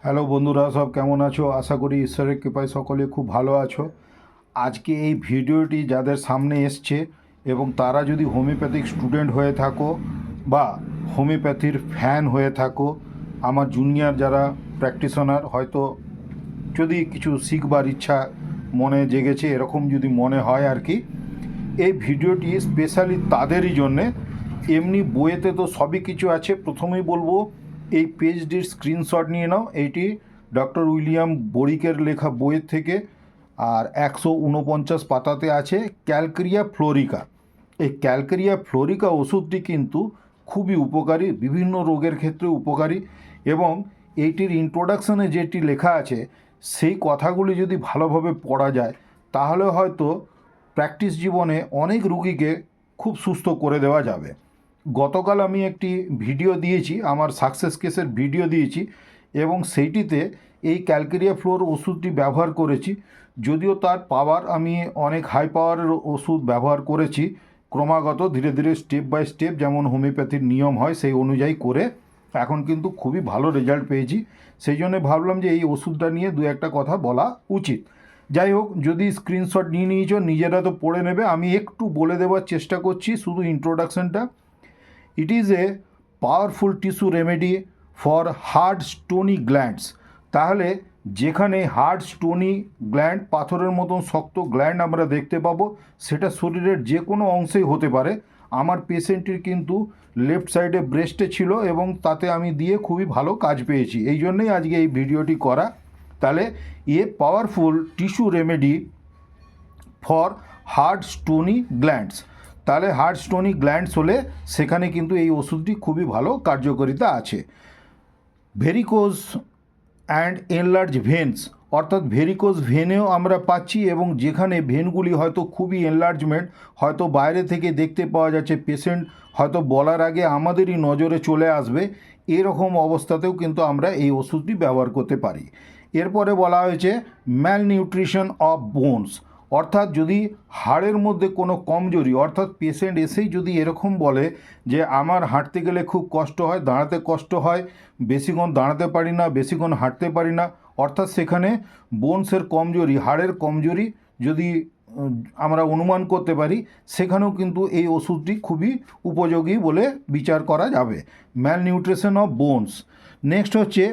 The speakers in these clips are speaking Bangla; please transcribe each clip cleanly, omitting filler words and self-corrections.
হ্যালো বন্ধুরা, সব কেমন আছো? আশা করি ঈশ্বরের কৃপায় সকলে খুব ভালো আছো। আজকে এই ভিডিওটি যাদের সামনে এসছে এবং তারা যদি হোমিওপ্যাথিক স্টুডেন্ট হয়ে থাকো বা হোমিওপ্যাথির ফ্যান হয়ে থাকো, আমার জুনিয়র যারা প্র্যাকটিশনার হয়তো যদি কিছু শিখবার ইচ্ছা মনে জেগেছে, এরকম যদি মনে হয় আর কি, এই ভিডিওটি স্পেশালি তাদেরই জন্যে। এমনি বইয়েতে তো সবই কিছু আছে। প্রথমেই বলবো, এই পিএইচডির স্ক্রিনশট নিয়ে নাও। এইটি ডক্টর উইলিয়াম বরিকের লেখা বইয়ের থেকে, আর 149 পাতাতে আছে ক্যালকেরিয়া ফ্লোরিকা। এই ক্যালকেরিয়া ফ্লোরিকা ওষুধটি কিন্তু খুবই উপকারী, বিভিন্ন রোগের ক্ষেত্রে উপকারী, এবং এইটির ইন্ট্রোডাকশনে যেটি লেখা আছে সেই কথাগুলি যদি ভালোভাবে পড়া যায় তাহলে হয়তো প্র্যাকটিস জীবনে অনেক রুগীকে খুব সুস্থ করে দেওয়া যাবে। গতকাল আমি একটি ভিডিও দিয়েছি, আমার সাকসেস কেসের ভিডিও দিয়েছি, এবং সেইটিতে এই ক্যালকেরিয়া ফ্লোর ওষুধটি ব্যবহার করেছি। যদিও তার পাওয়ার, আমি অনেক হাই পাওয়ারের ওষুধ ব্যবহার করেছি ক্রমাগত, ধীরে ধীরে স্টেপ বাই স্টেপ, যেমন হোমিওপ্যাথির নিয়ম হয় সেই অনুযায়ী করে, এখন কিন্তু খুবই ভালো রেজাল্ট পেয়েছি। সেই জন্য ভাবলাম যে এই ওষুধটা নিয়ে দু একটা কথা বলা উচিত। যাই হোক, যদি স্ক্রিনশট নিয়ে নিয়েছো নিজেরা তো পড়ে নেবে, আমি একটু বলে দেওয়ার চেষ্টা করছি শুধু ইন্ট্রোডাকশনটা। It is a powerful tissue remedy for hard stony glands. তাহলে যেখানে হার্ড স্টোনি গ্ল্যান্ড, পাথরের মতন শক্ত গ্ল্যান্ড আমরা দেখতে পাবো, সেটা শরীরের যে কোনো অংশেই হতে পারে। আমার পেশেন্টের কিন্তু লেফট সাইডে ব্রেস্টে ছিল এবং তাতে আমি দিয়ে খুবই ভালো কাজ পেয়েছি। এই জন্যই আজকে এই ভিডিওটি করা। তাহলে powerful tissue remedy for hard stony glands. তাহলে হার্ড স্টোনি গ্ল্যান্ডস হলে সেখানে কিন্তু এই ওষুধটি খুবই ভালো কার্যকারিতা আছে। ভেরিকোজ অ্যান্ড এনলার্জ ভেনস, অর্থাৎ ভেরিকোজ ভেনেও আমরা পাচ্ছি, এবং যেখানে ভেনগুলি হয়তো খুবই এনলার্জমেন্ট, হয়তো বাইরে থেকে দেখতে পাওয়া যাচ্ছে, পেশেন্ট হয়তো বলার আগে আমাদেরই নজরে চলে আসবে, এরকম অবস্থাতেও কিন্তু আমরা এই ওষুধটি ব্যবহার করতে পারি। এরপরে বলা হয়েছে ম্যালনিউট্রিশন অফ বোনস, অর্থাৎ যদি হাড়ের মধ্যে কোনো কমজোরি, অর্থাৎ পেশেন্ট এসেই যদি এরকম বলে যে আমার হাঁটতে গেলে খুব কষ্ট হয়, দাঁড়াতে কষ্ট হয়, বেশিক্ষণ দাঁড়াতে পারি না, বেশিক্ষণ হাঁটতে পারি না, অর্থাৎ সেখানে বোনসের কমজোরি, হাড়ের কমজোরি যদি আমরা অনুমান করতে পারি, সেখানেও কিন্তু এই ওষুধটি খুবই উপযোগী বলে বিচার করা যাবে। Malnutrition of bones. নেক্সট হচ্ছে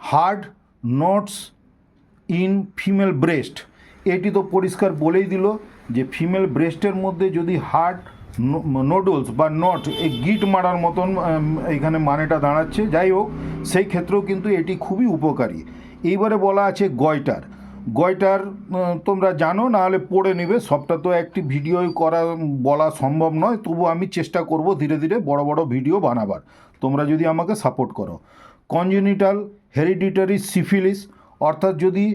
হার্ড নটস ইন ফিমেল ব্রেস্ট। এটি তো পরিষ্কার বলেই দিল যে ফিমেল ব্রেস্টের মধ্যে যদি হার্ড নোডলস বা নট, এই গিট মারার মতন এখানে মানেটা দাঁড়াচ্ছে। যাই হোক, সেই ক্ষেত্রেও কিন্তু এটি খুবই উপকারী। এইবারে বলা আছে গয়টার। গয়টার তোমরা জানো, না হলে পড়ে নেবে, সবটা তো একটি ভিডিও করা বলা সম্ভব নয়, তবু আমি চেষ্টা করব ধীরে ধীরে বড় বড় ভিডিও বানাবার, তোমরা যদি আমাকে সাপোর্ট করো। কনজেনিটাল হেরিডিটারি সিফিলিস, অর্থাৎ যদি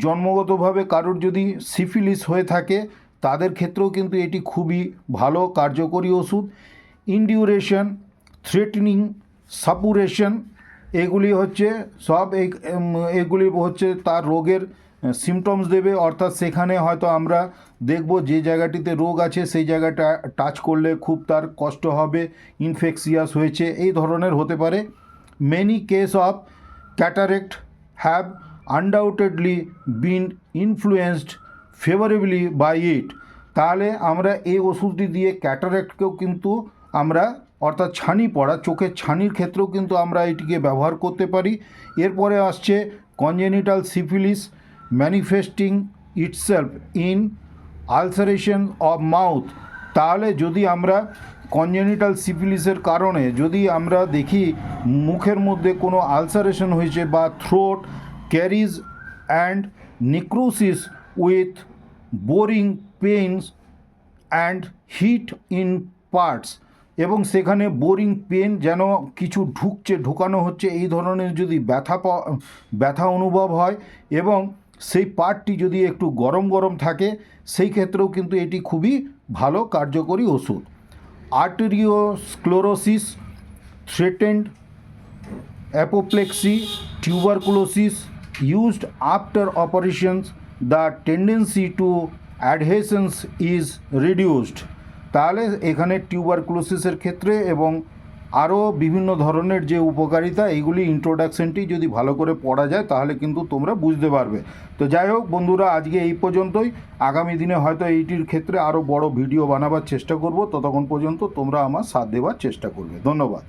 জন্মগতভাবে কারোর যদি সিফিলিস হয়ে থাকে তাদের ক্ষেত্রেও কিন্তু এটি খুবই ভালো কার্যকরী ওষুধ। ইনডিউরেশন, থ্রেটনিং, সাপুরেশন, এগুলি হচ্ছে সব এগুলি হচ্ছে তার রোগের সিমটমস দেবে, অর্থাৎ সেখানে হয়তো আমরা দেখব যে জায়গাটিতে রোগ আছে সেই জায়গাটা টাচ করলে খুব তার কষ্ট হবে, ইনফেকশিয়াস হয়েছে, এই ধরনের হতে পারে। Many case of cataract have undoubtedly been influenced favourably by it. তাহলে আমরা এই ওষুধটি দিয়ে ক্যাটারেক্টকেও কিন্তু আমরা, অর্থাৎ ছানি পড়া, চোখের ছানির ক্ষেত্রেও কিন্তু আমরা এটিকে ব্যবহার করতে পারি। এরপরে আসছে congenital syphilis manifesting itself in ulceration of mouth. তাহলে যদি আমরা কনজেনিটাল সিফিলিসের কারণে যদি আমরা দেখি মুখের মধ্যে কোনো আলসারেশন হয়েছে বা throat carriage and necrosis with boring pains and heat in parts, এবং সেখানে বোরিং পেন, যেন কিছু ঢুকানো হচ্ছে, এই ধরনের যদি ব্যথা অনুভব হয়, এবং সেই পার্টটি যদি একটু গরম গরম থাকে, সেই ক্ষেত্রেও কিন্তু এটি খুবই ভালো কার্যকরী ওষুধ। Arteriosclerosis, threatened apoplexy, tuberculosis used after operations, the tendency to adhesions is reduced। তাহলে এখানে টিউবারকুলোসিসের ক্ষেত্রে এবং আরও বিভিন্ন ধরনের যে উপকারিতা এইগুলি ইন্ট্রোডাকশনটি যদি ভালো করে পড়া যায় তাহলে কিন্তু তোমরা বুঝতে পারবে। তো যাই হোক বন্ধুরা, আজকে এই পর্যন্তই। আগামী দিনে হয়তো এইটির ক্ষেত্রে আরও বড় ভিডিও বানাবার চেষ্টা করব। ততক্ষণ পর্যন্ত তোমরা আমার সাথ দেওয়ার চেষ্টা করবে। ধন্যবাদ।